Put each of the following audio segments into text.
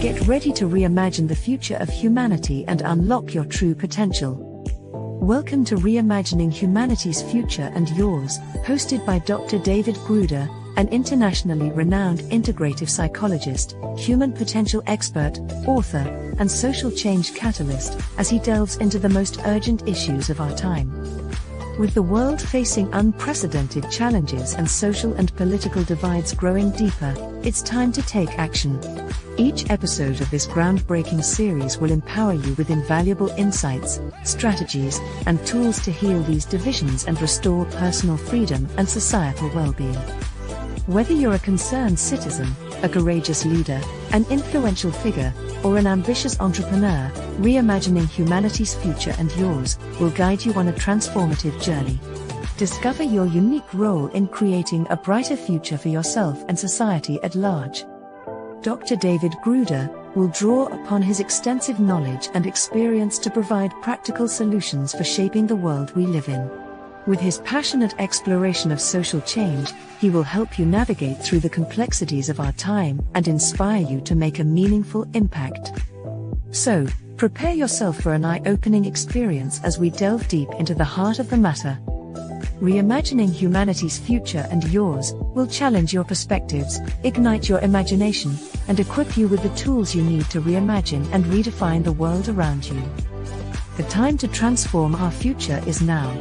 Get ready to reimagine the future of humanity and unlock your true potential. Welcome to Reimagining Humanity's Future and Yours, hosted by Dr. David Gruder, an internationally renowned integrative psychologist, human potential expert, author, and social change catalyst, as he delves into the most urgent issues of our time. With the world facing unprecedented challenges and social and political divides growing deeper, it's time to take action. Each episode of this groundbreaking series will empower you with invaluable insights, strategies, and tools to heal these divisions and restore personal freedom and societal well-being. Whether you're a concerned citizen, a courageous leader, an influential figure, or an ambitious entrepreneur, Reimagining Humanity's Future and Yours will guide you on a transformative journey. Discover your unique role in creating a brighter future for yourself and society at large. Dr. David Gruder will draw upon his extensive knowledge and experience to provide practical solutions for shaping the world we live in. With his passionate exploration of social change, he will help you navigate through the complexities of our time and inspire you to make a meaningful impact. So, prepare yourself for an eye-opening experience as we delve deep into the heart of the matter. Reimagining Humanity's Future and Yours will challenge your perspectives, ignite your imagination, and equip you with the tools you need to reimagine and redefine the world around you. The time to transform our future is now.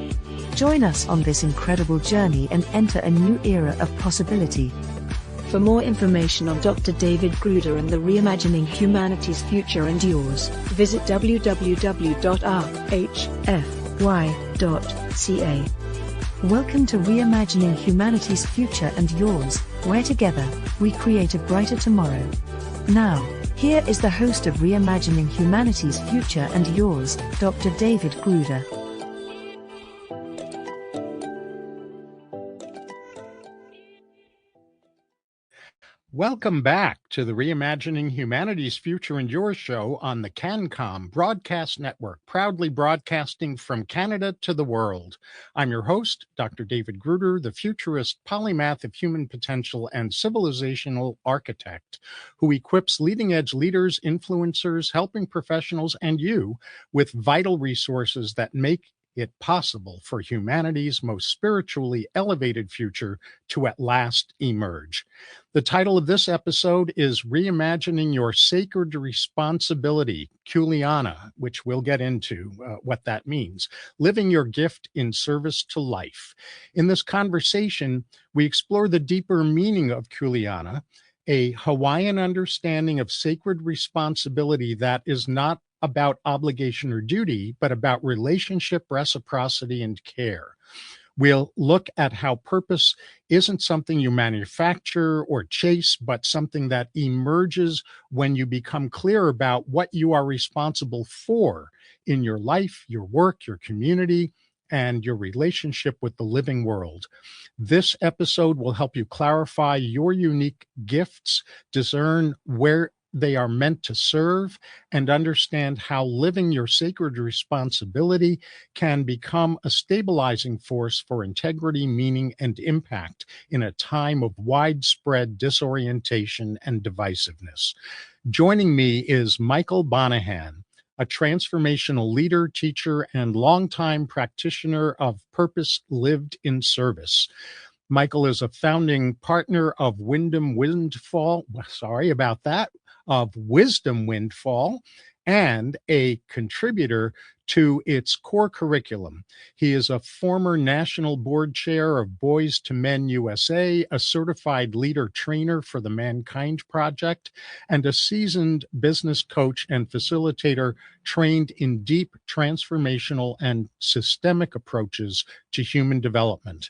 Join us on this incredible journey and enter a new era of possibility. For more information on Dr. David Gruder and the Reimagining Humanity's Future and Yours, visit www.rhfy.ca. Welcome to Reimagining Humanity's Future and Yours, where together, we create a brighter tomorrow. Now, here is the host of Reimagining Humanity's Future and Yours, Dr. David Gruder. Welcome back to the Reimagining Humanity's Future and Yours show on the CanCom Broadcast Network, proudly broadcasting from Canada to the world. I'm your host, Dr. David Gruder, the futurist polymath of human potential and civilizational architect, who equips leading-edge leaders, influencers, helping professionals, and you with vital resources that make it possible for humanity's most spiritually elevated future to at last emerge. The title of this episode is Reimagining Your Sacred Responsibility, Kuleana, which we'll get into what that means. Living your gift in service to life. In this conversation, we explore the deeper meaning of Kuleana, a Hawaiian understanding of sacred responsibility that is not about obligation or duty, but about relationship, reciprocity, and care. We'll look at how purpose isn't something you manufacture or chase, but something that emerges when you become clear about what you are responsible for in your life, your work, your community, and your relationship with the living world. This episode will help you clarify your unique gifts, discern where they are meant to serve, and understand how living your sacred responsibility can become a stabilizing force for integrity, meaning, and impact in a time of widespread disorientation and divisiveness. Joining me is Michael Bonahan, a transformational leader, teacher, and longtime practitioner of purpose lived in service. Michael is a founding partner of Wisdom Windfall, and a contributor to its core curriculum. He is a former national board chair of Boys to Men USA, a certified leader trainer for the Mankind Project, and a seasoned business coach and facilitator trained in deep transformational and systemic approaches to human development.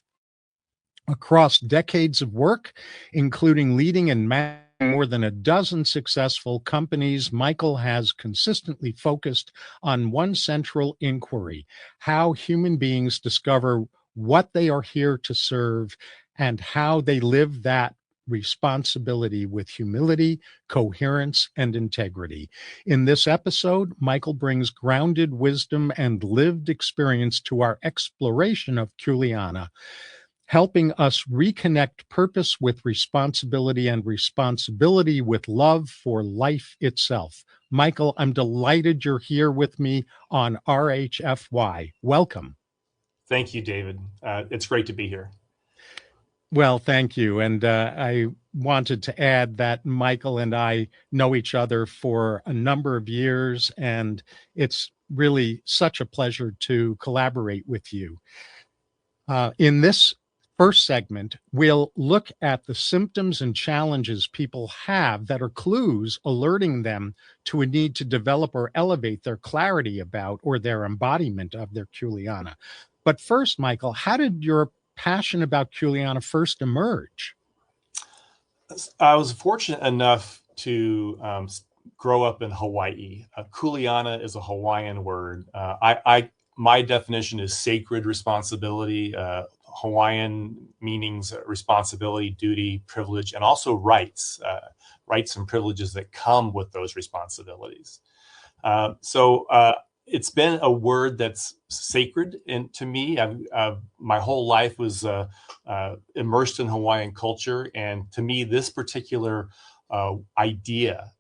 Across decades of work, including leading and managing more than a dozen successful companies, Michael has consistently focused on one central inquiry: how human beings discover what they are here to serve and how they live that responsibility with humility, coherence, and integrity. In this episode, Michael brings grounded wisdom and lived experience to our exploration of Kuleana. helping us reconnect purpose with responsibility and responsibility with love for life itself. Michael, I'm delighted you're here with me on RHFY. Welcome. Thank you, David. It's great to be here. Well, thank you. And I wanted to add that Michael and I know each other for a number of years, and it's really such a pleasure to collaborate with you. In this first segment, we'll look at the symptoms and challenges people have that are clues alerting them to a need to develop or elevate their clarity about or their embodiment of their Kuleana. But first, Michael, how did your passion about Kuleana first emerge? I was fortunate enough to grow up in Hawaii. Kuleana is a Hawaiian word. My definition is sacred responsibility. Hawaiian meanings responsibility, duty, privilege, and also rights and privileges that come with those responsibilities. So it's been a word that's sacred to me. My whole life was immersed in Hawaiian culture, and to me, this particular idea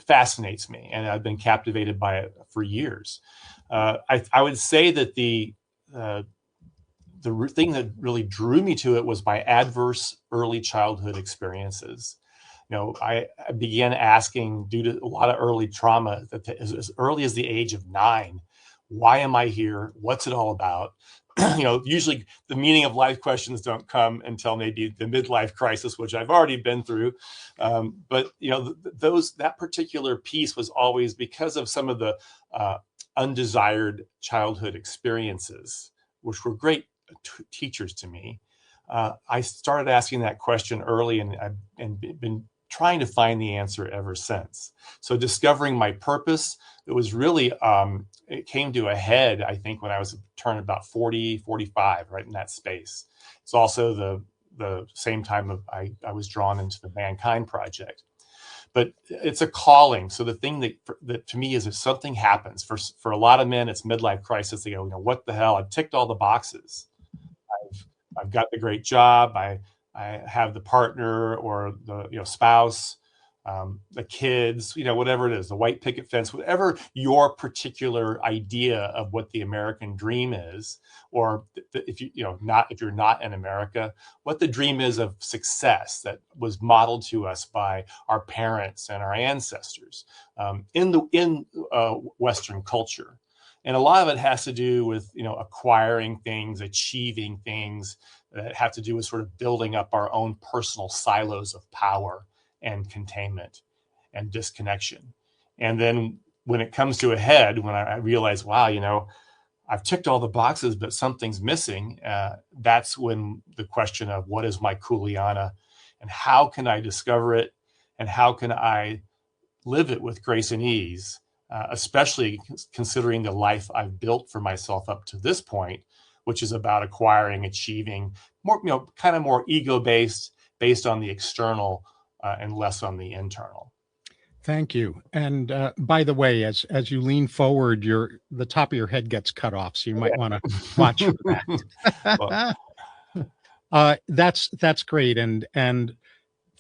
fascinates me, and I've been captivated by it for years. I would say that the thing that really drew me to it was my adverse early childhood experiences. I began asking, due to a lot of early trauma, that as early as the age of 9, why am I here? What's it all about? Usually the meaning of life questions don't come until maybe the midlife crisis, which I've already been through. But that particular piece was always because of some of the undesired childhood experiences, which were great teachers to me. I started asking that question early, and I've been trying to find the answer ever since. So discovering my purpose, it was really, it came to a head, I think, when I was turned about 40, 45, right in that space. It's also the same time I was drawn into the Mankind Project. But it's a calling. So the thing that to me is, if something happens, for a lot of men, it's midlife crisis. They go, what the hell? I've ticked all the boxes. I've got the great job. I have the partner or the spouse, the kids, whatever it is, the white picket fence, whatever your particular idea of what the American dream is, or if you're not in America, what the dream is of success that was modeled to us by our parents and our ancestors in Western culture. And a lot of it has to do with, acquiring things, achieving things that have to do with sort of building up our own personal silos of power and containment and disconnection. And then when it comes to a head, when I realize, wow, I've ticked all the boxes, but something's missing. That's when the question of what is my Kuleana and how can I discover it and how can I live it with grace and ease, especially considering the life I've built for myself up to this point, which is about acquiring, achieving, more, kind of more ego-based, based on the external and less on the internal. Thank you. And by the way, as you lean forward, the top of your head gets cut off, so you might want to watch for that. That's great. And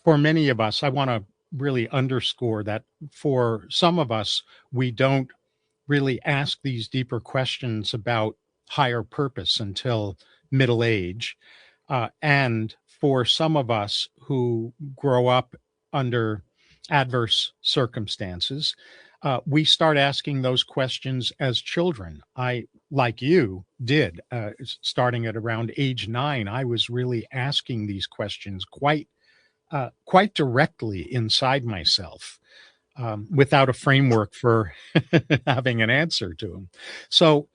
for many of us, I want to really underscore that for some of us, we don't really ask these deeper questions about higher purpose until middle age. And for some of us who grow up under adverse circumstances, we start asking those questions as children. I, like you, did. Starting at around age 9, I was really asking these questions quite directly inside myself, without a framework for having an answer to them. So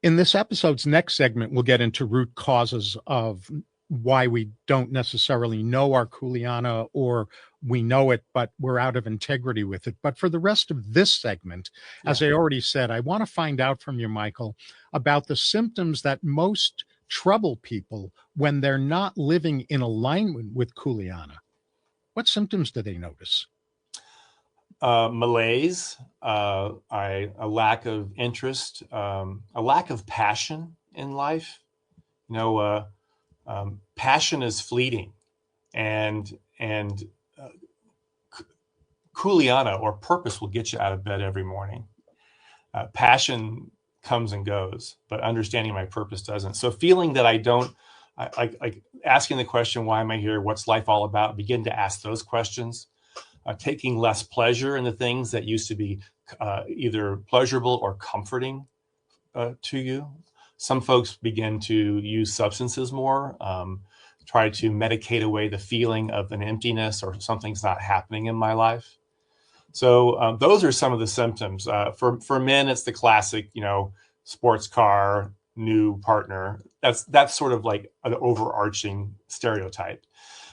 in this episode's next segment, we'll get into root causes of why we don't necessarily know our Kuleana, or we know it, but we're out of integrity with it. But for the rest of this segment, as I already said, I want to find out from you, Michael, about the symptoms that most trouble people when they're not living in alignment with Kuleana. What symptoms do they notice? Malaise, a lack of interest, a lack of passion in life. Passion is fleeting, and Kuleana, or purpose, will get you out of bed every morning. Passion comes and goes, but understanding my purpose doesn't. So feeling that I don't, like asking the question, why am I here? What's life all about? Begin to ask those questions. Taking less pleasure in the things that used to be either pleasurable or comforting to you. Some folks begin to use substances more, try to medicate away the feeling of an emptiness or something's not happening in my life. So those are some of the symptoms. For men, it's the classic, sports car, new partner. That's sort of like an overarching stereotype.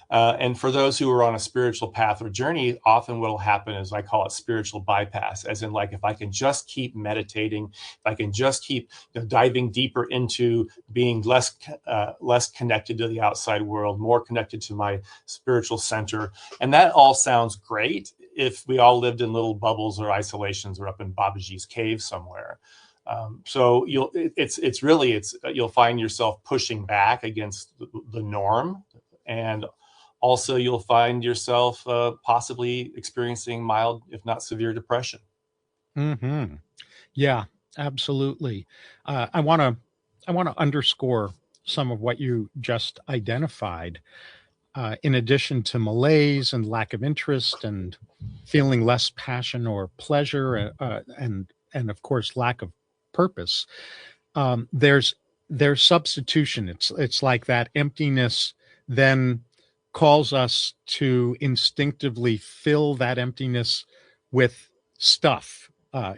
And for those who are on a spiritual path or journey, often what will happen is, I call it spiritual bypass, as in, like, if I can just keep meditating, if I can just keep diving deeper into being less connected to the outside world, more connected to my spiritual center. And that all sounds great if we all lived in little bubbles or isolations or up in Babaji's cave somewhere. So you'll find yourself pushing back against the norm, and also you'll find yourself possibly experiencing mild, if not severe, depression. Mm-hmm. Yeah, absolutely. I want to underscore some of what you just identified. In addition to malaise and lack of interest and feeling less passion or pleasure, and of course lack of purpose, there's substitution. It's like that emptiness then calls us to instinctively fill that emptiness with stuff.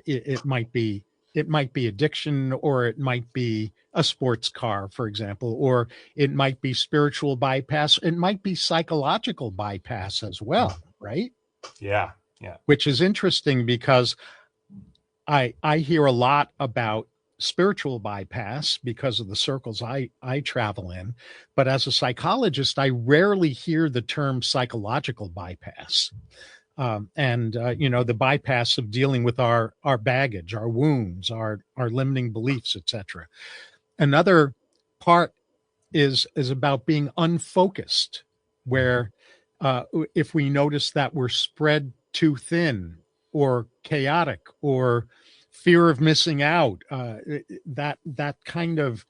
It might be addiction, or it might be a sports car, for example, or it might be spiritual bypass. It might be psychological bypass as well, right? Yeah. Which is interesting, because I hear a lot about spiritual bypass because of the circles I travel in. But as a psychologist, I rarely hear the term psychological bypass. The bypass of dealing with our baggage, our wounds, our limiting beliefs, etc. Another part is about being unfocused, where if we notice that we're spread too thin or chaotic or fear of missing out, that kind of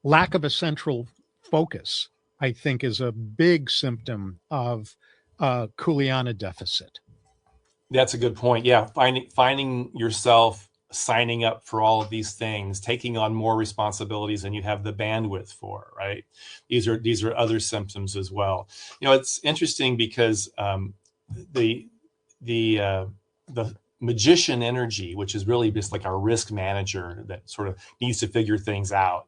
lack of a central focus, I think, is a big symptom of Kuleana deficit. That's a good point. Yeah, finding yourself signing up for all of these things, taking on more responsibilities than you have the bandwidth for, right? These are other symptoms as well. It's interesting because the magician energy, which is really just like our risk manager that sort of needs to figure things out,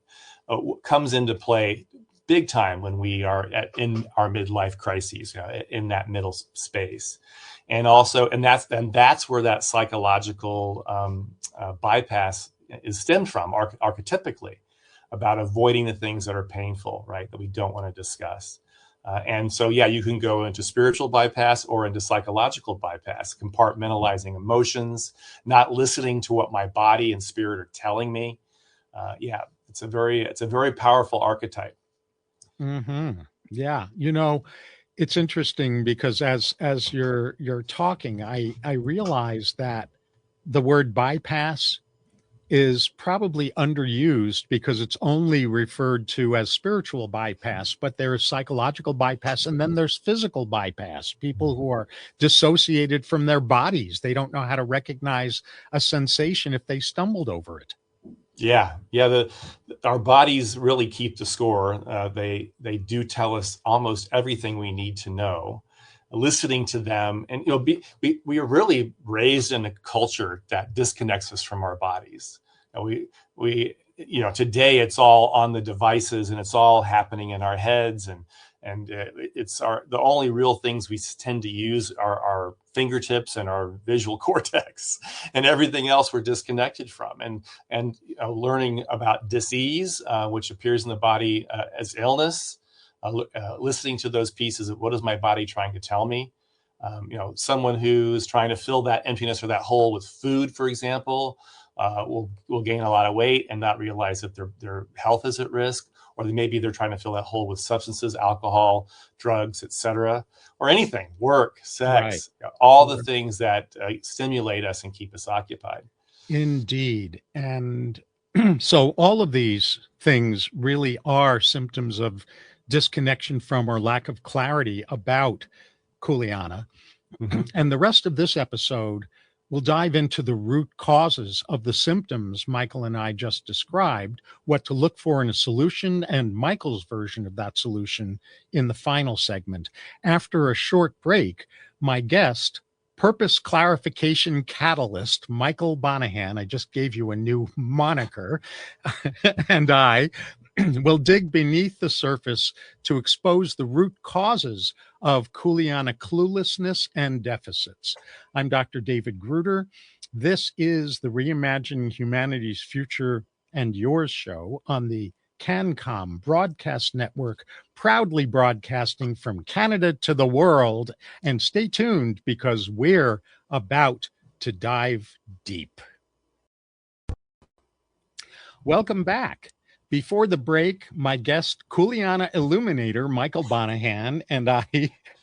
comes into play big time when we are in our midlife crises, in that middle space. And that's where that psychological bypass is stemmed from, archetypically, about avoiding the things that are painful, right, that we don't want to discuss. And so, you can go into spiritual bypass or into psychological bypass, compartmentalizing emotions, not listening to what my body and spirit are telling me. It's a very powerful archetype. Mm-hmm. Yeah. It's interesting because as you're talking, I realize that the word bypass is probably underused because it's only referred to as spiritual bypass, but there's psychological bypass, and then there's physical bypass. People who are dissociated from their bodies, they don't know how to recognize a sensation if they stumbled over it. Yeah. Our bodies really keep the score. They do tell us almost everything we need to know. Listening to them, and we are really raised in a culture that disconnects us from our bodies. We today it's all on the devices, and it's all happening in our heads, and it's the only real things we tend to use are our fingertips and our visual cortex, and everything else we're disconnected from. And learning about disease, which appears in the body as illness, listening to those pieces of what is my body trying to tell me. Someone who's trying to fill that emptiness or that hole with food, for example, will gain a lot of weight and not realize that their health is at risk, or maybe they're trying to fill that hole with substances, alcohol, drugs, etc., or anything, work, sex, all the things that stimulate us and keep us occupied. Indeed. And so all of these things really are symptoms of disconnection from or lack of clarity about Kuleana. Mm-hmm. And the rest of this episode will dive into the root causes of the symptoms Michael and I just described, what to look for in a solution, and Michael's version of that solution in the final segment. After a short break, my guest, Purpose Clarification Catalyst, Michael Bonahan, I just gave you a new moniker, and I will dig beneath the surface to expose the root causes of Kuleana cluelessness and deficits. I'm Dr. David Gruder. This is the Reimagining Humanity's Future and Yours show on the CanCom Broadcast Network, proudly broadcasting from Canada to the world. And stay tuned because we're about to dive deep. Welcome back. Before the break, my guest, Kuleana illuminator Michael Bonahan, and I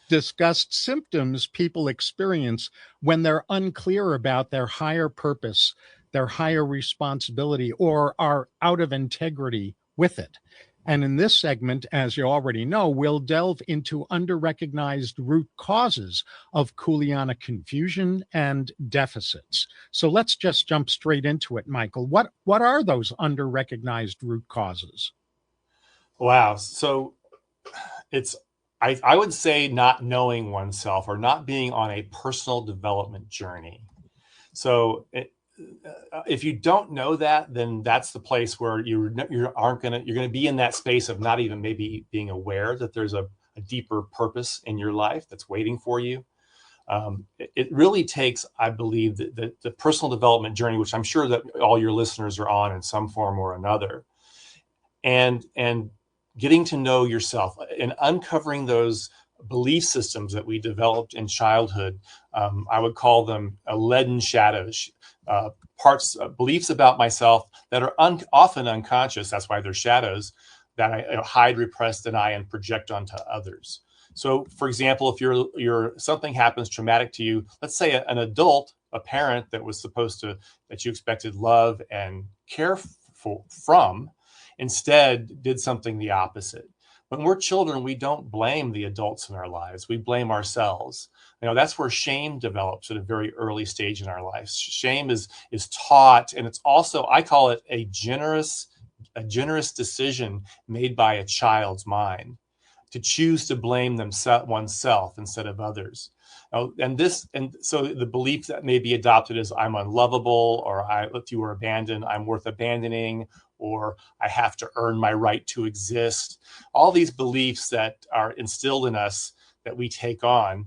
discussed symptoms people experience when they're unclear about their higher purpose, their higher responsibility, or are out of integrity with it. And in this segment, as you already know, we'll delve into under-recognized root causes of Kuleana confusion and deficits. So let's just jump straight into it, Michael. What are those under-recognized root causes? Wow. So I would say not knowing oneself or not being on a personal development journey. So if you don't know that, then that's the place where you're going to be in that space of not even maybe being aware that there's a deeper purpose in your life that's waiting for you. It really takes, I believe, the personal development journey, which I'm sure that all your listeners are on in some form or another, and getting to know yourself and uncovering those belief systems that we developed in childhood. I would call them leaden shadows. Beliefs about myself that are often unconscious. That's why they're shadows that I hide, repress, deny, and project onto others. So, for example, if you're something happens traumatic to you, let's say an adult, a parent that was that you expected love and care from, instead did something the opposite. When we're children, we don't blame the adults in our lives. We blame ourselves. That's where shame develops at a very early stage in our lives. Shame is taught, and it's also, I call it a generous decision made by a child's mind to choose to blame oneself instead of others. And so the belief that may be adopted is I'm unlovable, or if you were abandoned, I'm worth abandoning, or I have to earn my right to exist. All these beliefs that are instilled in us that we take on,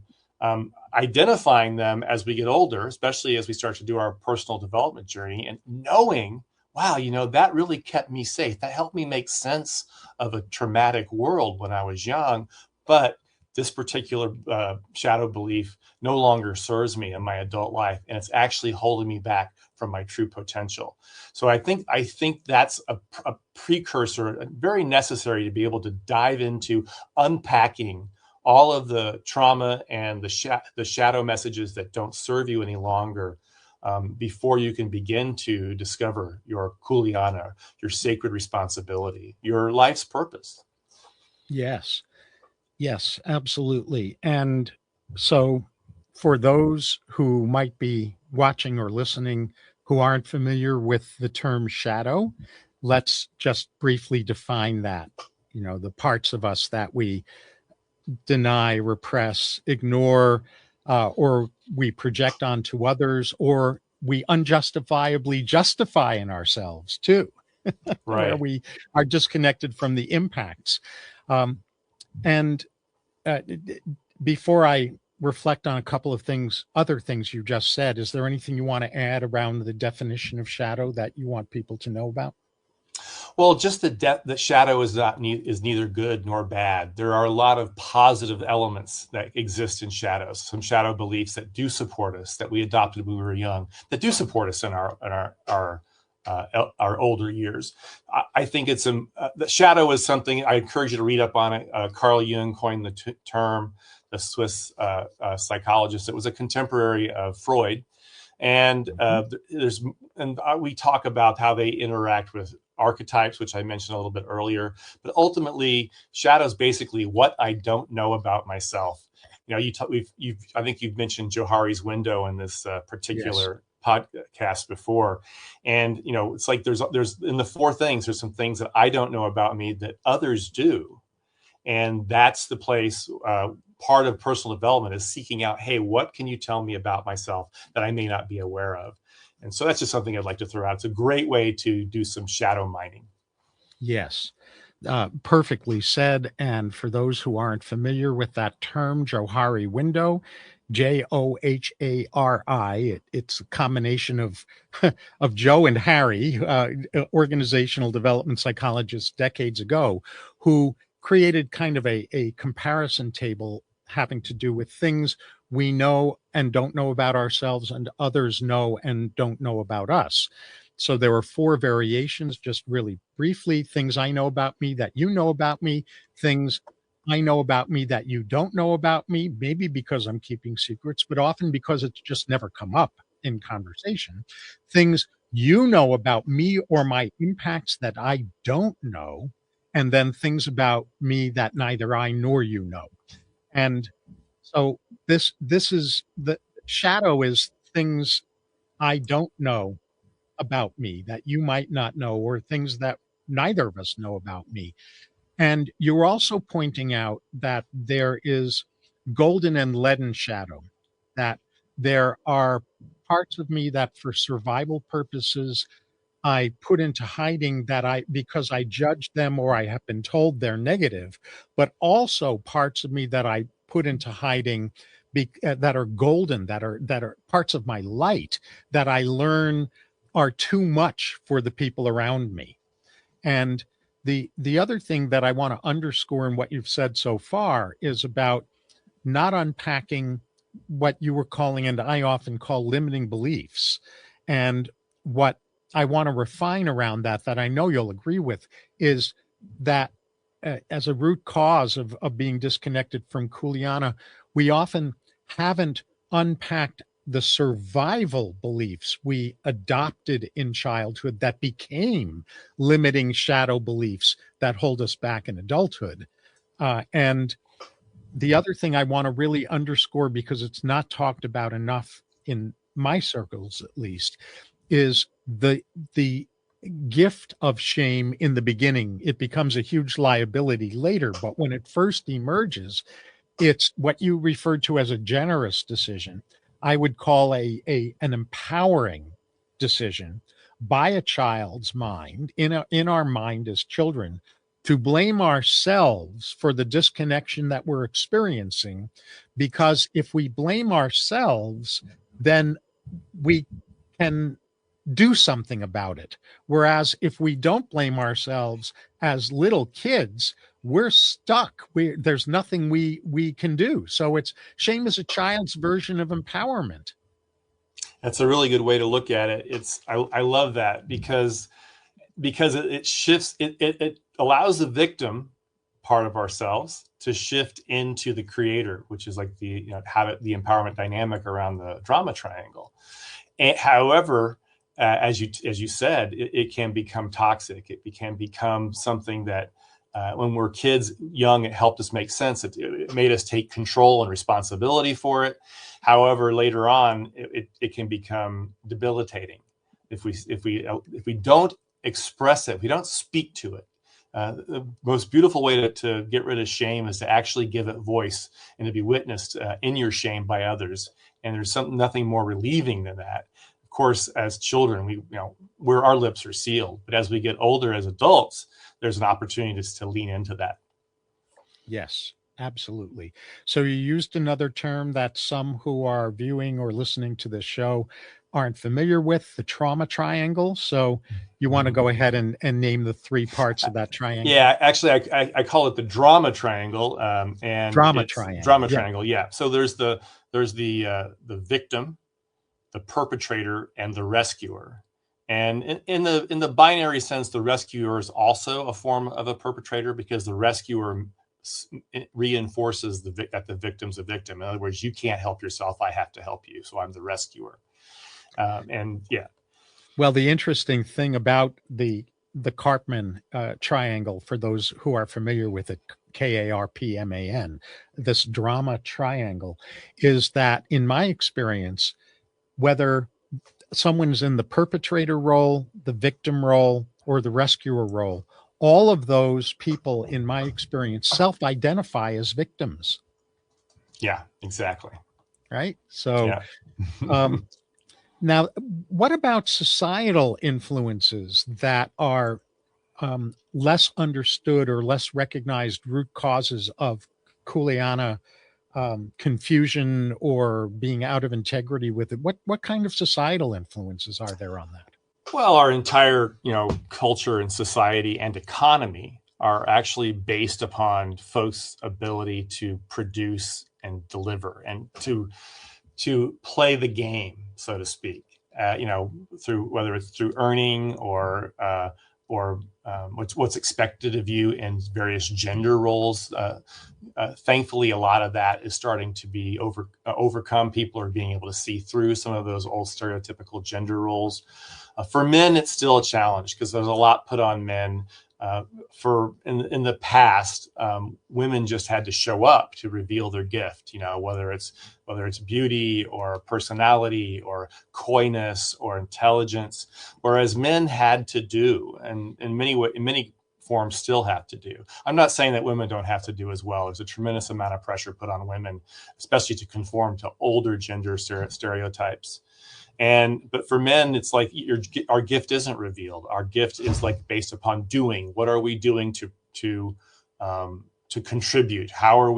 identifying them as we get older, especially as we start to do our personal development journey, and knowing, wow, that really kept me safe. That helped me make sense of a traumatic world when I was young. But this particular shadow belief no longer serves me in my adult life, and it's actually holding me back from my true potential. So I think that's a precursor, very necessary to be able to dive into unpacking all of the trauma and the shadow messages that don't serve you any longer, before you can begin to discover your Kuleana, your sacred responsibility, your life's purpose. Yes, absolutely. And so for those who might be watching or listening who aren't familiar with the term shadow, let's just briefly define that. The parts of us that we deny, repress, ignore, or we project onto others, or we unjustifiably justify in ourselves too, Right. where we are disconnected from the impacts. And before I reflect on a couple of other things you just said, is there anything you want to add around the definition of shadow that you want people to know about? Well, just the shadow is neither good nor bad. There are a lot of positive elements that exist in shadows. Some shadow beliefs that do support us, that we adopted when we were young, that do support us in our older years. I think the shadow is something. I encourage you to read up on it. Carl Jung coined the term, the Swiss psychologist. It was a contemporary of Freud. And we talk about how they interact with archetypes, which I mentioned a little bit earlier. But ultimately, shadows basically what I don't know about myself. You know, I think you've mentioned Johari's window in this particular podcast before, and you know, it's like there's in the four things. There's some things that I don't know about me that others do, and that's the place. Part of personal development is seeking out, hey, what can you tell me about myself that I may not be aware of? And so that's just something I'd like to throw out. It's a great way to do some shadow mining. Yes, perfectly said. And for those who aren't familiar with that term, Johari window, Johari, it's a combination of of Joe and Harry, organizational development psychologists decades ago, who created kind of a comparison table having to do with things we know and don't know about ourselves and others know and don't know about us. So there were four variations, just really briefly: things I know about me that you know about me, things I know about me that you don't know about me, maybe because I'm keeping secrets, but often because it's just never come up in conversation, things you know about me or my impacts that I don't know, and then things about me that neither I nor you know. And so this is the shadow is things I don't know about me that you might not know, or things that neither of us know about me. And you're also pointing out that there is golden and leaden shadow, that there are parts of me that for survival purposes I put into hiding that because I judge them or I have been told they're negative, but also parts of me that I put into hiding that are golden, that are parts of my light that I learn are too much for the people around me. And the other thing that I want to underscore in what you've said so far is about not unpacking what you were calling, and I often call, limiting beliefs. And what I want to refine around that I know you'll agree with, is that as a root cause of being disconnected from Kuleana, we often haven't unpacked the survival beliefs we adopted in childhood that became limiting shadow beliefs that hold us back in adulthood. And the other thing I want to really underscore, because it's not talked about enough in my circles at least, is the gift of shame in the beginning. It becomes a huge liability later, but when it first emerges, it's what you referred to as a generous decision. I would call an empowering decision by a child's mind, in our mind as children, to blame ourselves for the disconnection that we're experiencing. Because if we blame ourselves, then we can do something about it. Whereas if we don't blame ourselves as little kids, we're stuck. There's nothing we can do. So shame is a child's version of empowerment. That's a really good way to look at it. I love that because it shifts, it allows the victim part of ourselves to shift into the creator, which is like the empowerment dynamic around the drama triangle. And however, as you said, it can become toxic. It can become something that when we're kids, young, it helped us make sense. It made us take control and responsibility for it. However, later on, it can become debilitating if we don't express it, if we don't speak to it. The most beautiful way to get rid of shame is to actually give it voice and to be witnessed in your shame by others. And there's nothing more relieving than that. Of course, as children, where our lips are sealed, but as we get older as adults, there's an opportunity to lean into that. Yes, absolutely. So you used another term that some who are viewing or listening to this show aren't familiar with, the trauma triangle. So you want to go ahead and name the three parts of that triangle? Yeah, actually, I call it the drama triangle, and Drama it's triangle. drama Yeah. triangle. Yeah. So there's the victim, the perpetrator, and the rescuer. And in the binary sense, the rescuer is also a form of a perpetrator, because the rescuer reinforces that the victim's a victim. In other words, you can't help yourself, I have to help you, so I'm the rescuer. And yeah. Well, the interesting thing about the Karpman triangle, for those who are familiar with it, Karpman, this drama triangle, is that in my experience, whether someone's in the perpetrator role, the victim role, or the rescuer role, all of those people, in my experience, self-identify as victims. Yeah, exactly. Right? So, yeah. Now, what about societal influences that are less understood or less recognized root causes of Kuleana confusion or being out of integrity with it? What kind of societal influences are there on that? Well, our entire, culture and society and economy are actually based upon folks' ability to produce and deliver, and to play the game, so to speak. Through, whether it's through earning or what's expected of you in various gender roles. Thankfully, a lot of that is starting to be overcome. People are being able to see through some of those old stereotypical gender roles. For men, it's still a challenge, because there's a lot put on men. In the past, women just had to show up to reveal their gift. Whether it's beauty or personality or coyness or intelligence, whereas men had to do, and in many forms still have to do. I'm not saying that women don't have to do as well. There's a tremendous amount of pressure put on women, especially to conform to older gender stereotypes. But for men, it's like our gift isn't revealed. Our gift is like based upon doing. What are we doing to contribute? How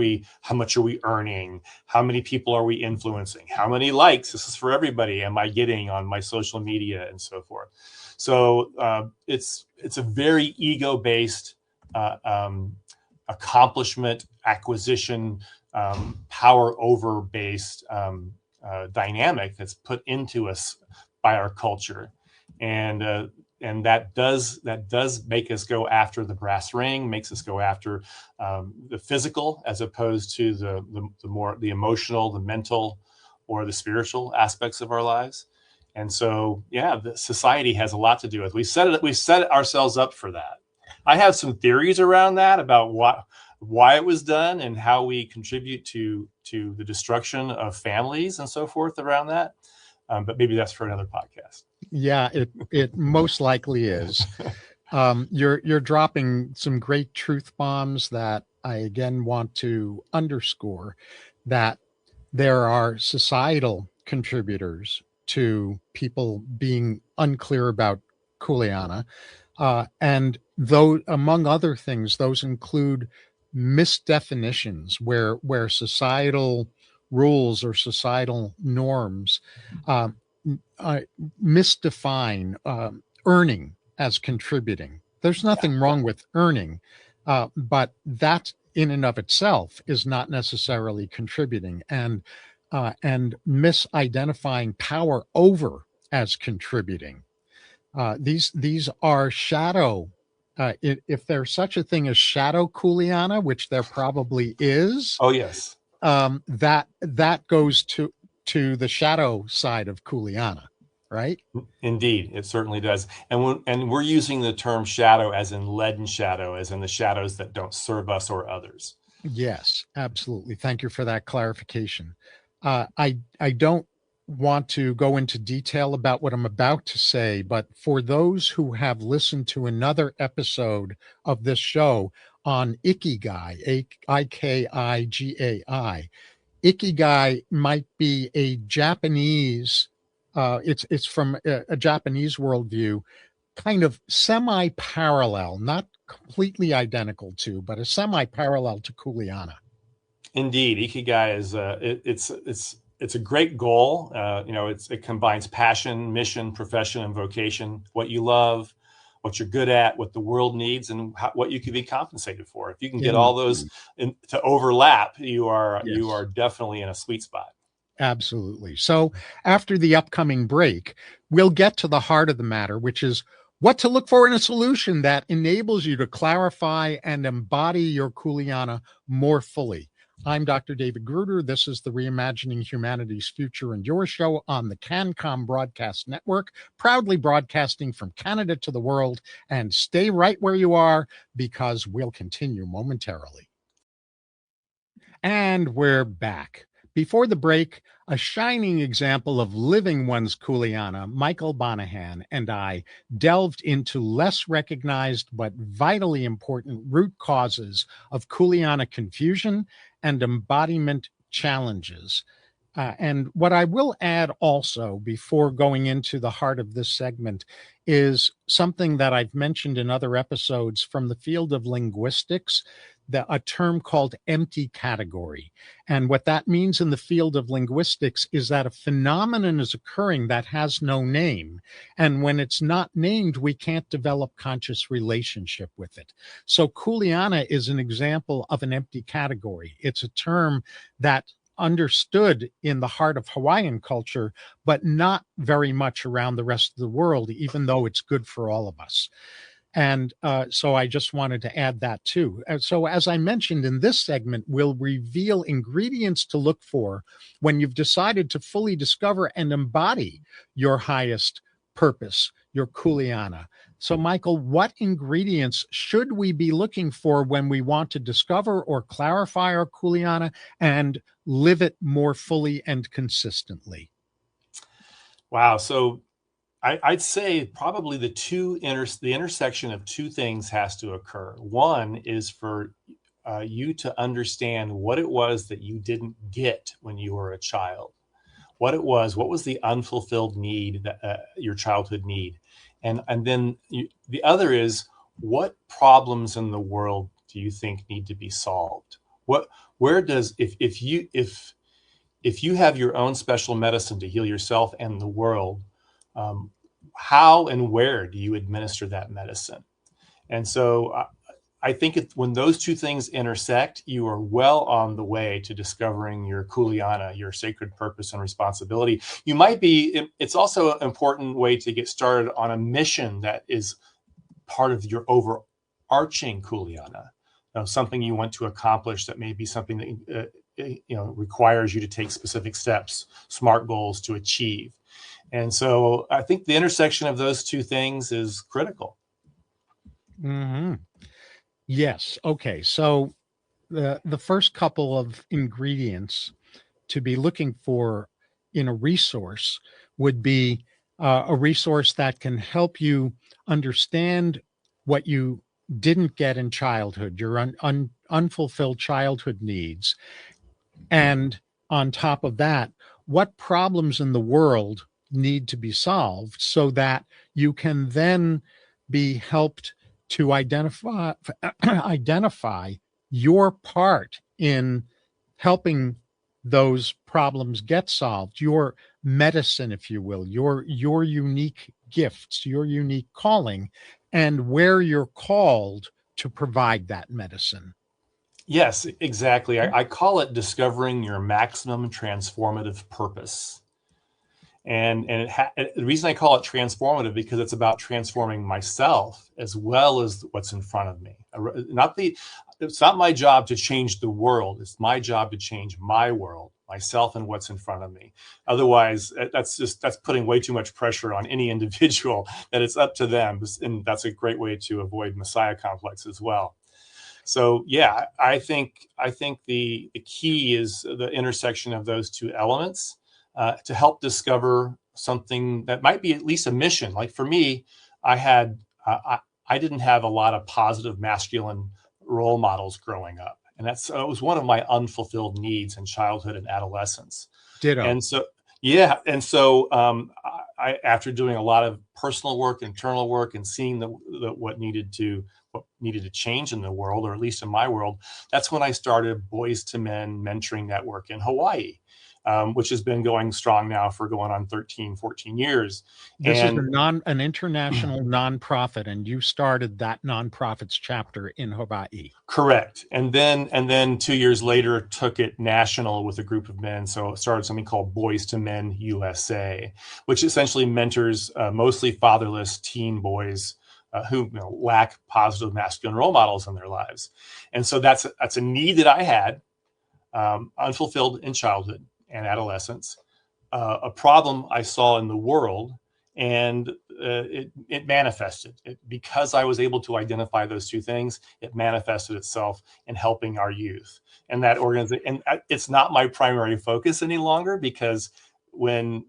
much are we earning? How many people are we influencing? How many likes, this is for everybody, am I getting on my social media, and so forth? So it's a very ego-based accomplishment, acquisition, power over based dynamic that's put into us by our culture, and that does make us go after the brass ring, makes us go after the physical, as opposed to the emotional, the mental, or the spiritual aspects of our lives. And so, the society has a lot to do with. We set ourselves up for that. I have some theories around that, about why it was done and how we contribute to the destruction of families and so forth around that. But maybe that's for another podcast. Yeah, it most likely is. You're dropping some great truth bombs that I again want to underscore, that there are societal contributors to people being unclear about Kuleana. And though, among other things, those include misdefinitions where societal rules or societal norms misdefine earning as contributing. There's nothing wrong with earning, but that in and of itself is not necessarily contributing, and misidentifying power over as contributing. These are shadow. If there's such a thing as shadow Kuleana, which there probably is. Oh yes. That goes to the shadow side of Kuleana, right? Indeed, it certainly does. And we're using the term shadow as in leaden shadow, as in the shadows that don't serve us or others. Yes, absolutely. Thank you for that clarification. I don't want to go into detail about what I'm about to say, but for those who have listened to another episode of this show on Ikigai, Ikigai, Ikigai might be a Japanese, it's from a Japanese worldview, kind of semi-parallel, not completely identical to, but a semi-parallel to Kuleana. Indeed, Ikigai is it's a great goal. It combines passion, mission, profession, and vocation, what you love, what you're good at, what the world needs, and what you can be compensated for. If you can get all those to overlap, you are definitely in a sweet spot. Absolutely. So after the upcoming break, we'll get to the heart of the matter, which is what to look for in a solution that enables you to clarify and embody your Kuleana more fully. I'm Dr. David Gruder. This is the Reimagining Humanity's Future and Your show on the CanCom Broadcast Network, proudly broadcasting from Canada to the world. And stay right where you are, because we'll continue momentarily. And we're back. Before the break, a shining example of living one's Kuleana, Michael Bonahan, and I delved into less recognized but vitally important root causes of Kuleana confusion and embodiment challenges. And what I will add also, before going into the heart of this segment, is something that I've mentioned in other episodes from the field of linguistics, a term called empty category. And what that means in the field of linguistics is that a phenomenon is occurring that has no name. And when it's not named, we can't develop conscious relationship with it. So Kuleana is an example of an empty category. It's a term that understood in the heart of Hawaiian culture, but not very much around the rest of the world, even though it's good for all of us. And so I just wanted to add that too. So as I mentioned in this segment, we'll reveal ingredients to look for when you've decided to fully discover and embody your highest purpose, your Kuleana. So Michael, what ingredients should we be looking for when we want to discover or clarify our Kuleana and live it more fully and consistently? Wow. So I'd say probably the intersection of two things has to occur. One is for you to understand what it was that you didn't get when you were a child. What was the unfulfilled need, that your childhood need, and then the other is, what problems in the world do you think need to be solved? If you have your own special medicine to heal yourself and the world, how and where do you administer that medicine? And so I think when those two things intersect, you are well on the way to discovering your Kuleana, your sacred purpose and responsibility. It's also an important way to get started on a mission that is part of your overarching Kuleana, something you want to accomplish that may be something that requires you to take specific steps, SMART goals to achieve. And so I think the intersection of those two things is critical. Mm-hmm. Yes. Okay. So the first couple of ingredients to be looking for in a resource would be a resource that can help you understand what you didn't get in childhood, your unfulfilled childhood needs. And on top of that, what problems in the world need to be solved so that you can then be helped to identify your part in helping those problems get solved, your medicine, if you will, your unique gifts, your unique calling, and where you're called to provide that medicine. Yes, exactly. I call it discovering your maximum transformative purpose. And the reason I call it transformative, because it's about transforming myself as well as what's in front of me. It's not my job to change the world. It's my job to change my world, myself, and what's in front of me. Otherwise, that's putting way too much pressure on any individual, that it's up to them. And that's a great way to avoid Messiah complex as well. So yeah, I think the key is the intersection of those two elements. To help discover something that might be at least a mission. Like for me, I didn't have a lot of positive masculine role models growing up, and it was one of my unfulfilled needs in childhood and adolescence. Ditto. And so yeah, and so I after doing a lot of personal work, internal work, and seeing what needed to change in the world, or at least in my world, that's when I started Boys to Men Mentoring Network in Hawaii, which has been going strong now for going on 13, 14 years. This is an international nonprofit, and you started that nonprofit's chapter in Hawaii. Correct. And then 2 years later, took it national with a group of men. So it started something called Boys to Men USA, which essentially mentors mostly fatherless teen boys who lack positive masculine role models in their lives. And so that's a need that I had, unfulfilled in childhood and adolescence, a problem I saw in the world, and it manifested. Because I was able to identify those two things, it manifested itself in helping our youth. And that organization, and it's not my primary focus any longer, because when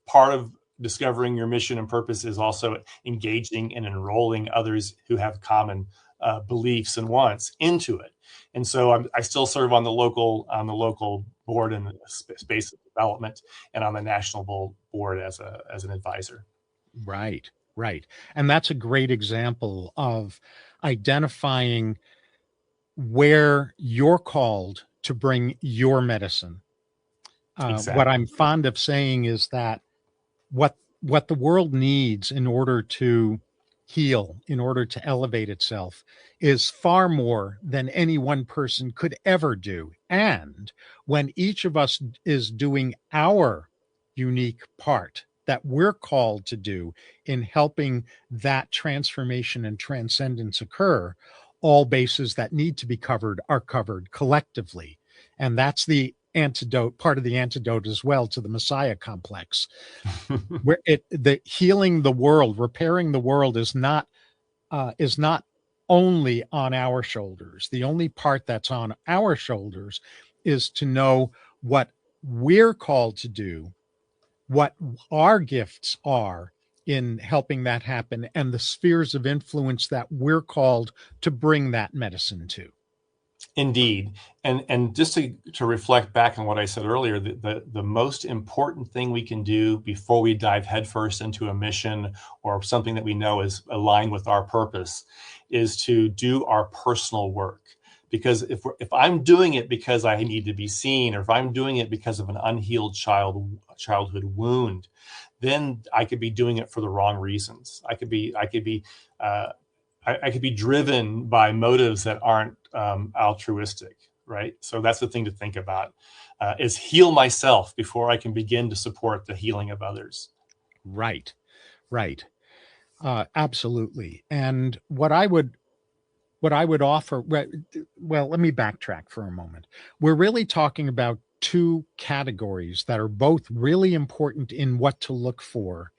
part of discovering your mission and purpose is also engaging and enrolling others who have common beliefs and wants into it. And so I still serve on the local board in the space of development, and on the national board as an advisor. Right. And that's a great example of identifying where you're called to bring your medicine. Exactly. What I'm fond of saying is that what the world needs in order to heal, in order to elevate itself, is far more than any one person could ever do. And when each of us is doing our unique part that we're called to do in helping that transformation and transcendence occur, all bases that need to be covered are covered collectively. And that's the antidote, part of the antidote as well, to the Messiah complex. Where the healing the world, repairing the world is not only on our shoulders. The only part that's on our shoulders is to know what we're called to do, what our gifts are in helping that happen, and the spheres of influence that we're called to bring that medicine to. Indeed. And just to reflect back on what I said earlier, the most important thing we can do before we dive headfirst into a mission or something that we know is aligned with our purpose is to do our personal work. Because if I'm doing it because I need to be seen, or if I'm doing it because of an unhealed childhood wound, then I could be doing it for the wrong reasons. I could be driven by motives that aren't altruistic, right? So that's the thing to think about, is heal myself before I can begin to support the healing of others. Right. Absolutely. And what I would offer, well, let me backtrack for a moment. We're really talking about two categories that are both really important in what to look for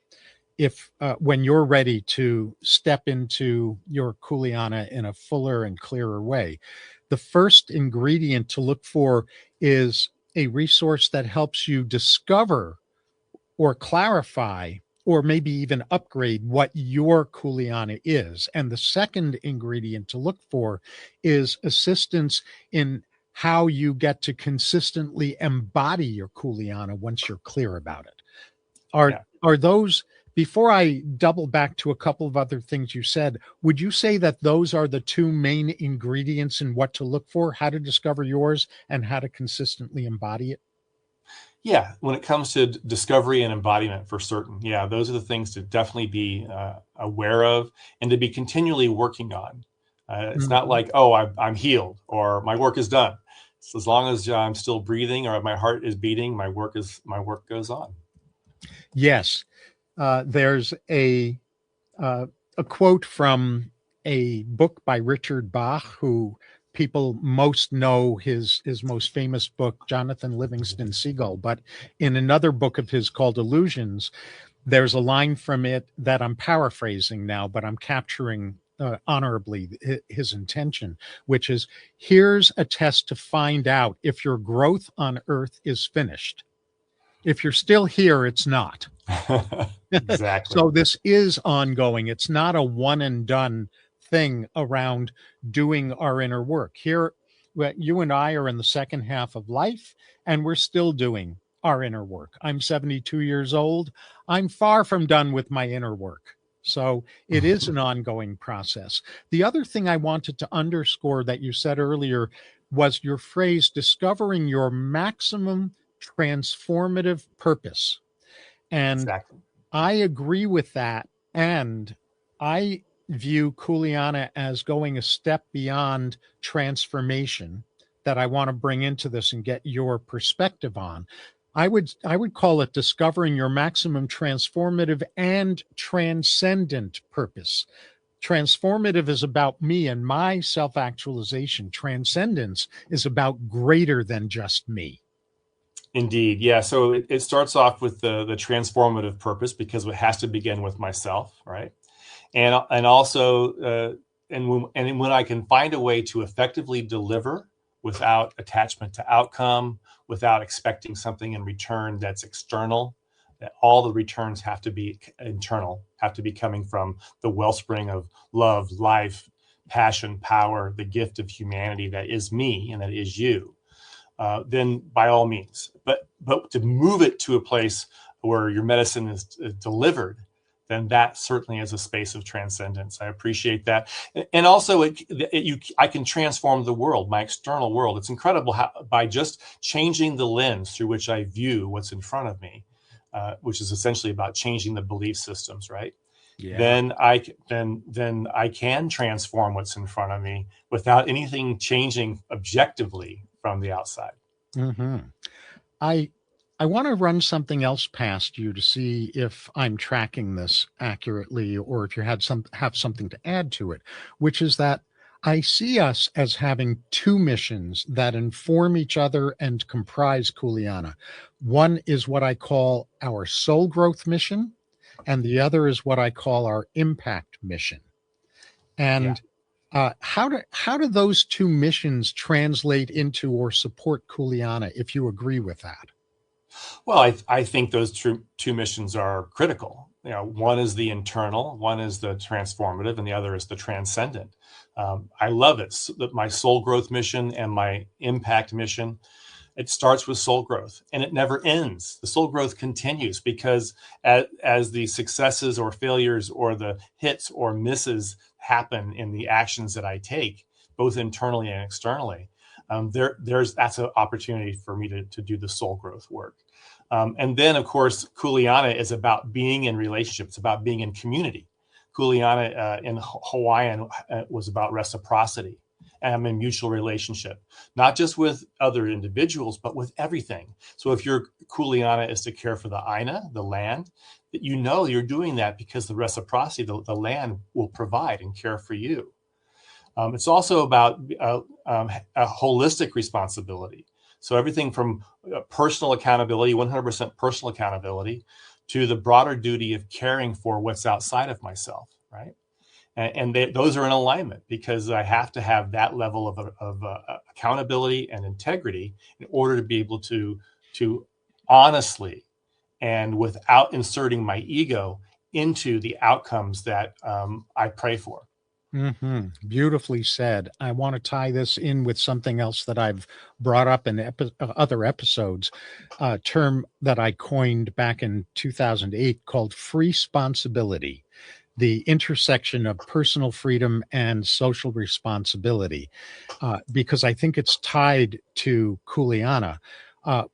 if when you're ready to step into your Kuleana in a fuller and clearer way. The first ingredient to look for is a resource that helps you discover or clarify or maybe even upgrade what your Kuleana is. And the second ingredient to look for is assistance in how you get to consistently embody your Kuleana once you're clear about it. Are those, before I double back to a couple of other things you said, would you say that those are the two main ingredients in what to look for, how to discover yours and how to consistently embody it? Yeah, when it comes to discovery and embodiment, for certain. Yeah, those are the things to definitely be aware of and to be continually working on. It's not like, oh, I'm healed or my work is done. So as long as I'm still breathing or my heart is beating, my work goes on. Yes, there's a quote from a book by Richard Bach, who people most know his most famous book, Jonathan Livingston Seagull. But in another book of his called Illusions, there's a line from it that I'm paraphrasing now, but I'm capturing honorably his intention, which is, here's a test to find out if your growth on Earth is finished. If you're still here, it's not. Exactly. So this is ongoing. It's not a one and done thing around doing our inner work. Here, you and I are in the second half of life, and we're still doing our inner work. I'm 72 years old. I'm far from done with my inner work. So it is an ongoing process. The other thing I wanted to underscore that you said earlier was your phrase, discovering your maximum transformative purpose. And Exactly. I agree with that. And I view Kuleana as going a step beyond transformation that I want to bring into this and get your perspective on. I would call it discovering your maximum transformative and transcendent purpose. Transformative is about me and my self-actualization. Transcendence is about greater than just me. Indeed. Yeah. So it starts off with the transformative purpose, because it has to begin with myself, right? And also, when I can find a way to effectively deliver without attachment to outcome, without expecting something in return that's external, that all the returns have to be internal, have to be coming from the wellspring of love, life, passion, power, the gift of humanity that is me and that is you. Then by all means, but to move it to a place where your medicine is delivered, then that certainly is a space of transcendence. I appreciate that. And also I can transform the world, my external world. It's incredible how, by just changing the lens through which I view what's in front of me, which is essentially about changing the belief systems, right? Yeah. Then I can transform what's in front of me without anything changing objectively from the outside. Mm-hmm. I want to run something else past you to see if I'm tracking this accurately or if you have something to add to it, which is that I see us as having two missions that inform each other and comprise Kuleana. One is what I call our soul growth mission, and the other is what I call our impact mission. And how do those two missions translate into or support Kuleana, if you agree with that? Well, I think those two missions are critical. One is the internal, one is the transformative, and the other is the transcendent. I love it. My soul growth mission and my impact mission, it starts with soul growth and it never ends. The soul growth continues because as the successes or failures or the hits or misses happen in the actions that I take, both internally and externally, that's an opportunity for me to do the soul growth work. And then, of course, Kuleana is about being in relationship. It's about being in community. Kuleana in Hawaiian was about reciprocity and a mutual relationship, not just with other individuals, but with everything. So if your Kuleana is to care for the Aina, the land, that you're doing that because the reciprocity, the land will provide and care for you. It's also about a holistic responsibility. So everything from personal accountability, 100% personal accountability, to the broader duty of caring for what's outside of myself, right? And those are in alignment because I have to have that level of accountability and integrity in order to be able to honestly and without inserting my ego into the outcomes that I pray for. Mm-hmm. Beautifully said. I want to tie this in with something else that I've brought up in other episodes, a term that I coined back in 2008 called free responsibility, the intersection of personal freedom and social responsibility, because I think it's tied to Kuleana,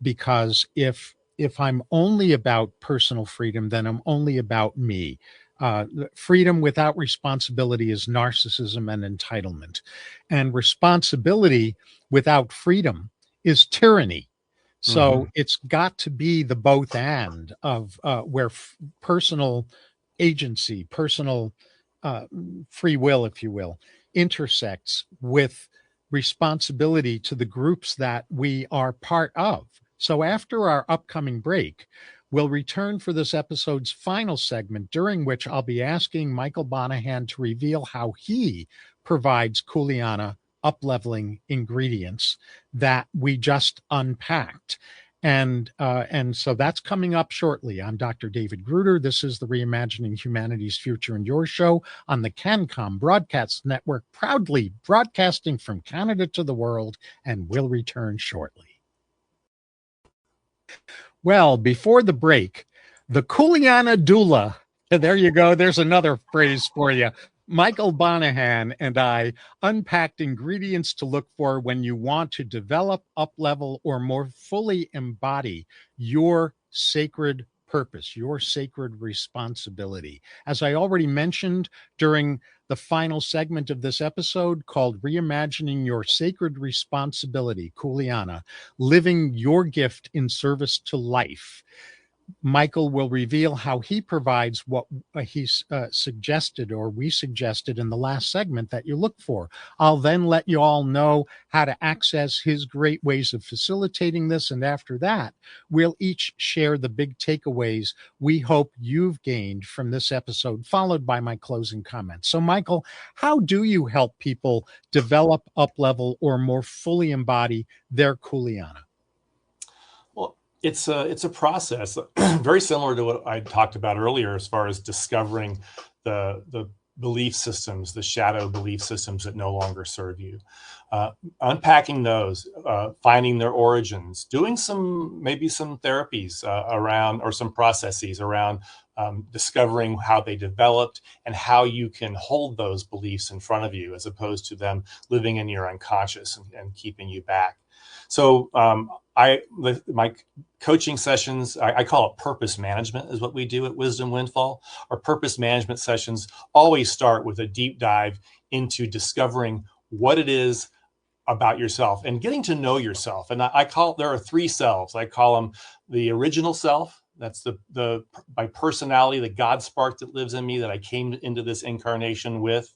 because if I'm only about personal freedom, then I'm only about me. Freedom without responsibility is narcissism and entitlement. And responsibility without freedom is tyranny. So it's got to be the both and of where personal agency, personal free will, if you will, intersects with responsibility to the groups that we are part of. So after our upcoming break, we'll return for this episode's final segment, during which I'll be asking Michael Bonahan to reveal how he provides Kuleana up-leveling ingredients that we just unpacked. And so that's coming up shortly. I'm Dr. David Gruder. This is the Reimagining Humanity's Future and Your show on the CanCom Broadcast Network, proudly broadcasting from Canada to the world, and we'll return shortly. Well, before the break, the Kuleana doula There you go. There's another phrase for you. Michael Bonahan and I unpacked ingredients to look for when you want to develop, uplevel, or more fully embody your sacred purpose, your sacred responsibility. As I already mentioned during the final segment of this episode called Reimagining Your Sacred Responsibility, Kuleana, living your gift in service to life. Michael will reveal how he provides what he's suggested, or we suggested in the last segment, that you look for. I'll then let you all know how to access his great ways of facilitating this. And after that, we'll each share the big takeaways we hope you've gained from this episode, followed by my closing comments. So, Michael, how do you help people develop, uplevel, or more fully embody their Kuleana? Well, it's a process very similar to what I talked about earlier, as far as discovering the belief systems, the shadow belief systems that no longer serve you, unpacking those, finding their origins, doing maybe some therapies around, or some processes around discovering how they developed and how you can hold those beliefs in front of you, as opposed to them living in your unconscious and keeping you back. So my coaching sessions, I call it purpose management, is what we do at Wisdom Windfall. Our purpose management sessions always start with a deep dive into discovering what it is about yourself and getting to know yourself. And there are three selves. I call them the original self. That's my personality, the God spark that lives in me that I came into this incarnation with.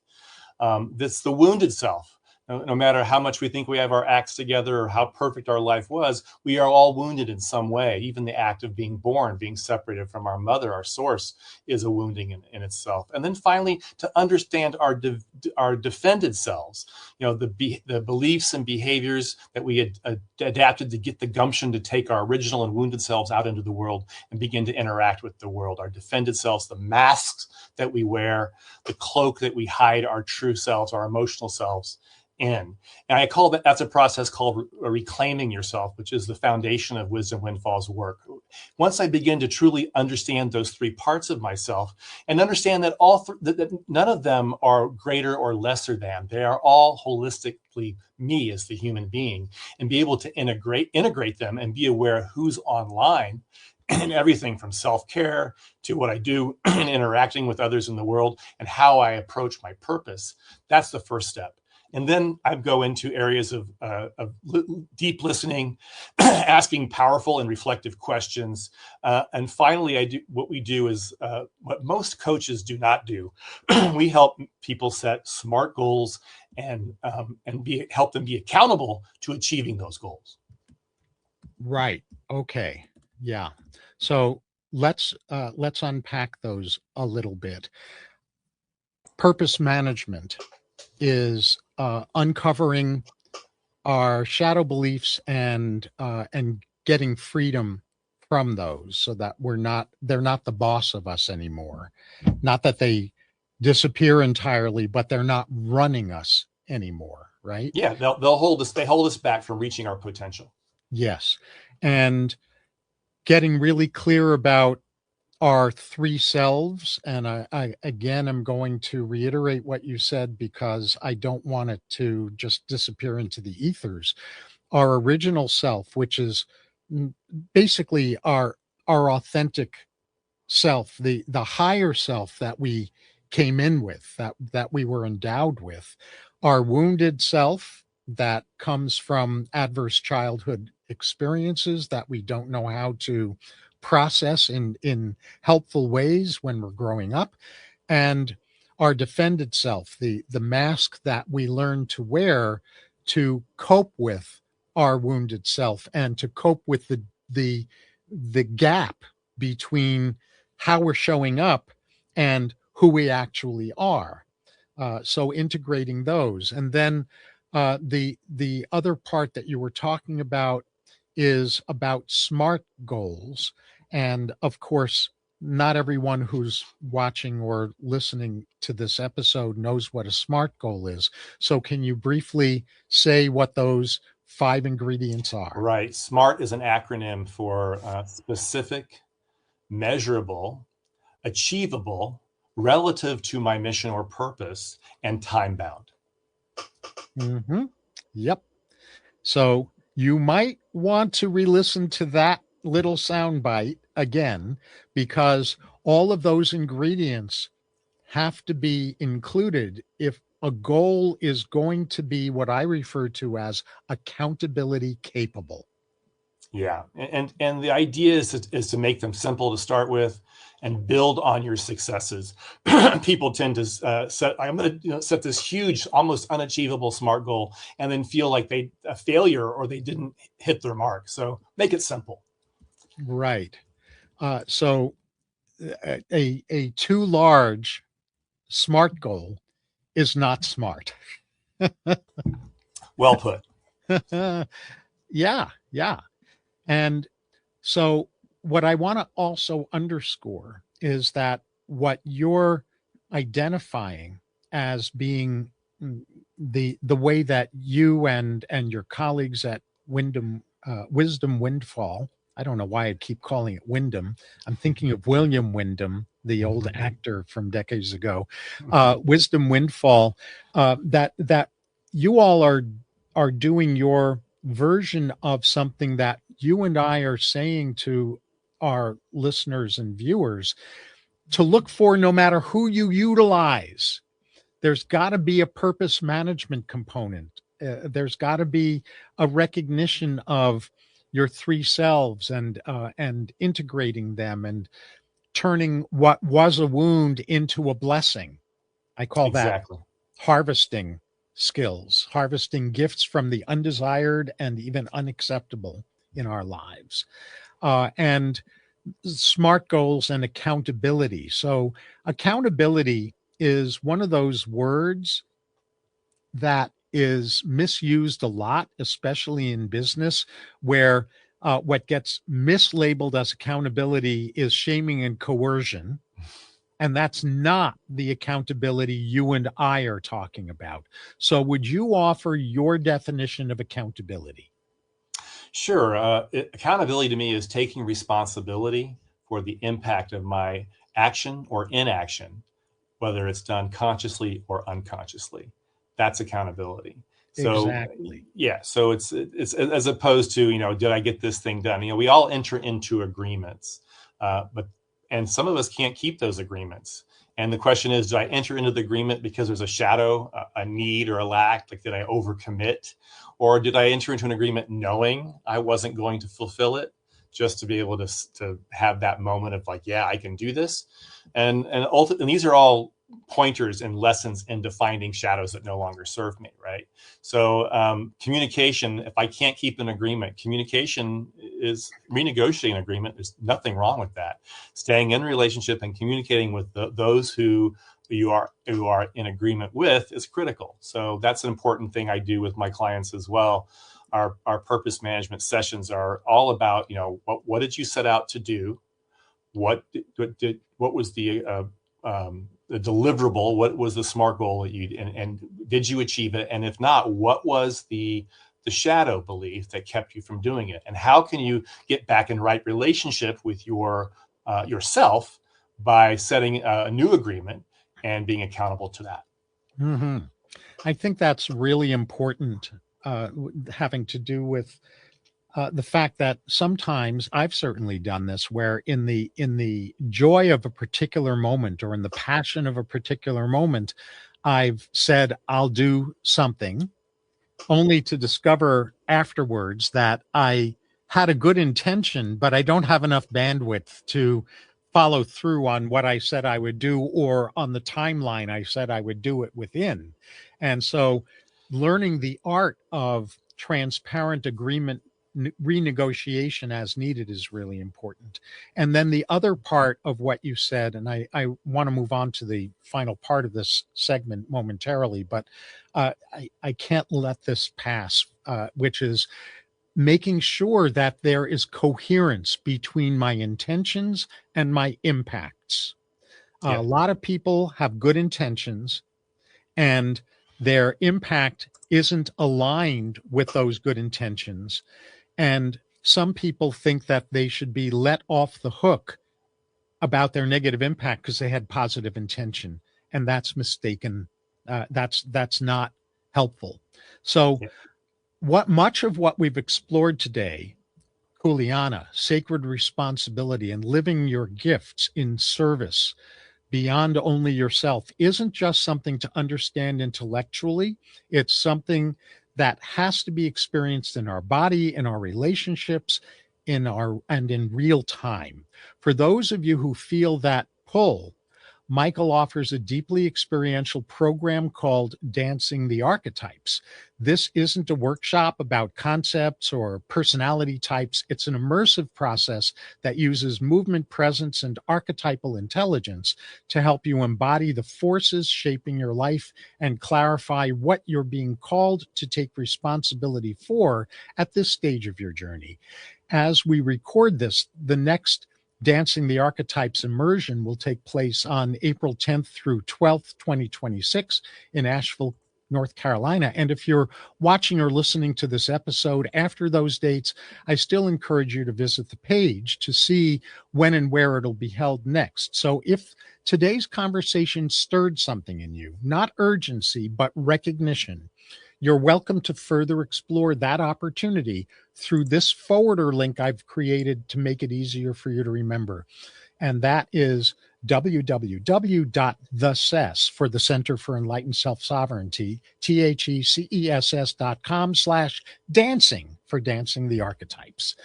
That's the wounded self. No matter how much we think we have our acts together or how perfect our life was, we are all wounded in some way. Even the act of being born, being separated from our mother, our source, is a wounding in itself. And then finally, to understand our defended selves, the beliefs and behaviors that we had adapted to get the gumption to take our original and wounded selves out into the world and begin to interact with the world. Our defended selves, the masks that we wear, the cloak that we hide our true selves, our emotional selves in. And I call that's a process called reclaiming yourself, which is the foundation of Wisdom Windfall's work. Once I begin to truly understand those three parts of myself and understand that that none of them are greater or lesser than, they are all holistically me as the human being, and be able to integrate them and be aware of who's online and everything from self-care to what I do in interacting with others in the world and how I approach my purpose. That's the first step. And then I go into areas of deep listening, asking powerful and reflective questions. And finally, what we do is what most coaches do not do. We help people set SMART goals and help them be accountable to achieving those goals. Right. Okay. Yeah. So let's unpack those a little bit. Purpose management is uncovering our shadow beliefs and getting freedom from those, so that they're not the boss of us anymore. Not that they disappear entirely, but they're not running us anymore, right? Yeah, they'll hold us. They hold us back from reaching our potential. Yes, and getting really clear about our three selves. And I again, I'm going to reiterate what you said, because I don't want it to just disappear into the ethers. Our original self, which is basically our authentic self, the higher self that we came in with, that we were endowed with. Our wounded self, that comes from adverse childhood experiences that we don't know how to process in helpful ways when we're growing up. And our defended self, the mask that we learn to wear to cope with our wounded self, and to cope with the gap between how we're showing up and who we actually are. So integrating those. And then the other part that you were talking about is about SMART goals. And of course, not everyone who's watching or listening to this episode knows what a SMART goal is. So can you briefly say what those 5 ingredients are? Right. SMART is an acronym for specific, measurable, achievable relative to my mission or purpose, and time bound. Mm-hmm. Yep. So you might want to re-listen to that little soundbite again, because all of those ingredients have to be included if a goal is going to be what I refer to as accountability capable. Yeah, and the idea is to make them simple to start with, and build on your successes. People tend to set. I'm going to set this huge, almost unachievable SMART goal, and then feel like they a failure or they didn't hit their mark. So make it simple. Right. So a too large SMART goal is not smart. Well put. Yeah. And so what I want to also underscore is that what you're identifying as being the way that you and your colleagues at Wisdom Windfall, I don't know why I keep calling it Wyndham. I'm thinking of William Wyndham, the old actor from decades ago. Wisdom Windfall, that you all are doing your version of something that you and I are saying to our listeners and viewers to look for, no matter who you utilize. There's got to be a purpose management component. There's got to be a recognition of your three selves and integrating them and turning what was a wound into a blessing. I call that Exactly. harvesting skills, harvesting gifts from the undesired and even unacceptable in our lives. And SMART goals and accountability. So accountability is one of those words that is misused a lot, especially in business, where what gets mislabeled as accountability is shaming and coercion. And that's not the accountability you and I are talking about. So would you offer your definition of accountability? Sure. Accountability to me is taking responsibility for the impact of my action or inaction, whether it's done consciously or unconsciously. That's accountability. So Exactly. yeah, so it's as opposed to, did I get this thing done? We all enter into agreements, and some of us can't keep those agreements. And the question is, do I enter into the agreement because there's a shadow, a need, or a lack? Like, did I overcommit? Or did I enter into an agreement knowing I wasn't going to fulfill it, just to be able to have that moment of like, yeah, I can do this? And these are all pointers and lessons into finding shadows that no longer serve me, right? So communication, if I can't keep an agreement, communication is renegotiating an agreement. There's nothing wrong with that. Staying in a relationship and communicating with those who you are in agreement with is critical. So that's an important thing I do with my clients as well. Our purpose management sessions are all about, what did you set out to do? What was the deliverable? What was the SMART goal that and did you achieve it? And if not, what was the shadow belief that kept you from doing it? And how can you get back in right relationship with yourself by setting a new agreement and being accountable to that? Mm-hmm. I think that's really important, having to do with the fact that sometimes I've certainly done this, where in the joy of a particular moment or in the passion of a particular moment, I've said I'll do something, only to discover afterwards that I had a good intention, but I don't have enough bandwidth to follow through on what I said I would do or on the timeline I said I would do it within. And so learning the art of transparent agreement renegotiation as needed is really important. And then the other part of what you said, and I want to move on to the final part of this segment momentarily, but I can't let this pass, which is making sure that there is coherence between my intentions and my impacts. Yeah. A lot of people have good intentions and their impact isn't aligned with those good intentions. And some people think that they should be let off the hook about their negative impact because they had positive intention, and that's mistaken. That's not helpful. So, Yeah. much of what we've explored today, Kuleana, sacred responsibility, and living your gifts in service beyond only yourself, isn't just something to understand intellectually. It's something that has to be experienced in our body, in our relationships, in real time. For those of you who feel that pull, Michael offers a deeply experiential program called Dancing the Archetypes. This isn't a workshop about concepts or personality types. It's an immersive process that uses movement, presence, and archetypal intelligence to help you embody the forces shaping your life and clarify what you're being called to take responsibility for at this stage of your journey. As we record this, the next Dancing the Archetypes immersion will take place on April 10th through 12th, 2026 in Asheville, North Carolina. And if you're watching or listening to this episode after those dates, I still encourage you to visit the page to see when and where it'll be held next. So if today's conversation stirred something in you, not urgency, but recognition, you're welcome to further explore that opportunity through this forwarder link I've created to make it easier for you to remember. And that is www.thecess for the Center for Enlightened Self-Sovereignty, THECES.com/dancing for Dancing the Archetypes.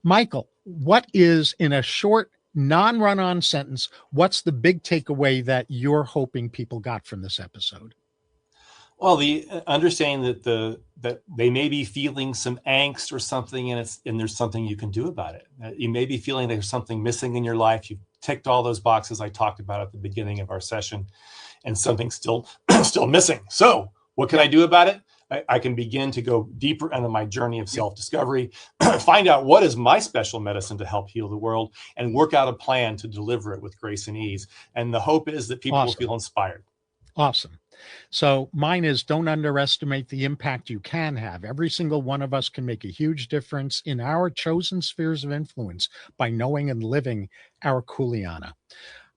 Michael, what is, in a short, non-run-on sentence, what's the big takeaway that you're hoping people got from this episode? Well, the understanding that they may be feeling some angst or something, and there's something you can do about it. You may be feeling there's something missing in your life. You've ticked all those boxes I talked about at the beginning of our session, and something's still missing. So, what can I do about it? I can begin to go deeper into my journey of self-discovery, find out what is my special medicine to help heal the world, and work out a plan to deliver it with grace and ease. And the hope is that people will feel inspired. Awesome. So mine is, don't underestimate the impact you can have. Every single one of us can make a huge difference in our chosen spheres of influence by knowing and living our Kuleana.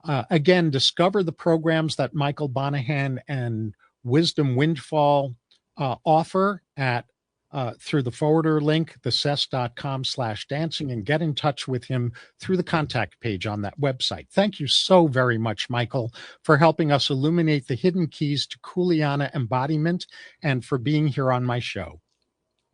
Again, discover the programs that Michael Bonahan and Wisdom Windfall offer at through the forwarder link, thecess.com/dancing, and get in touch with him through the contact page on that website. Thank you so very much, Michael, for helping us illuminate the hidden keys to Kuleana embodiment and for being here on my show.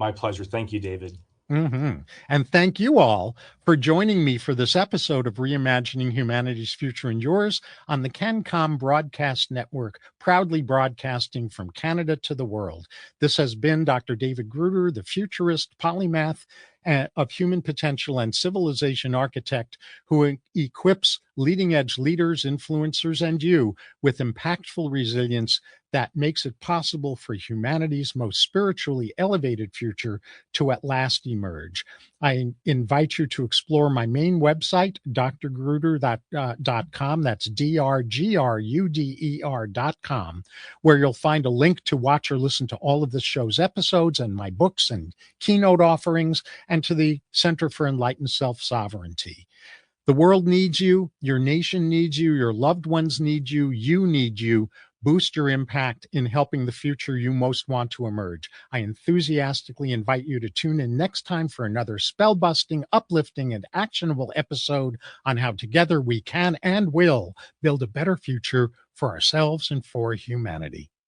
My pleasure. Thank you, David. Mm-hmm. And thank you all for joining me for this episode of Reimagining Humanity's Future and Yours on the CanCom Broadcast Network, proudly broadcasting from Canada to the world. This has been Dr. David Gruder, the futurist, polymath of human potential and civilization architect who equips leading-edge leaders, influencers, and you with impactful resilience that makes it possible for humanity's most spiritually elevated future to at last emerge. I invite you to explore my main website, drgruder.com. That's drgruder.com, where you'll find a link to watch or listen to all of this show's episodes and my books and keynote offerings, and to the Center for Enlightened Self-Sovereignty. The world needs you. Your nation needs you. Your loved ones need you. You need you. Boost your impact in helping the future you most want to emerge. I enthusiastically invite you to tune in next time for another spell-busting, uplifting, and actionable episode on how together we can and will build a better future for ourselves and for humanity.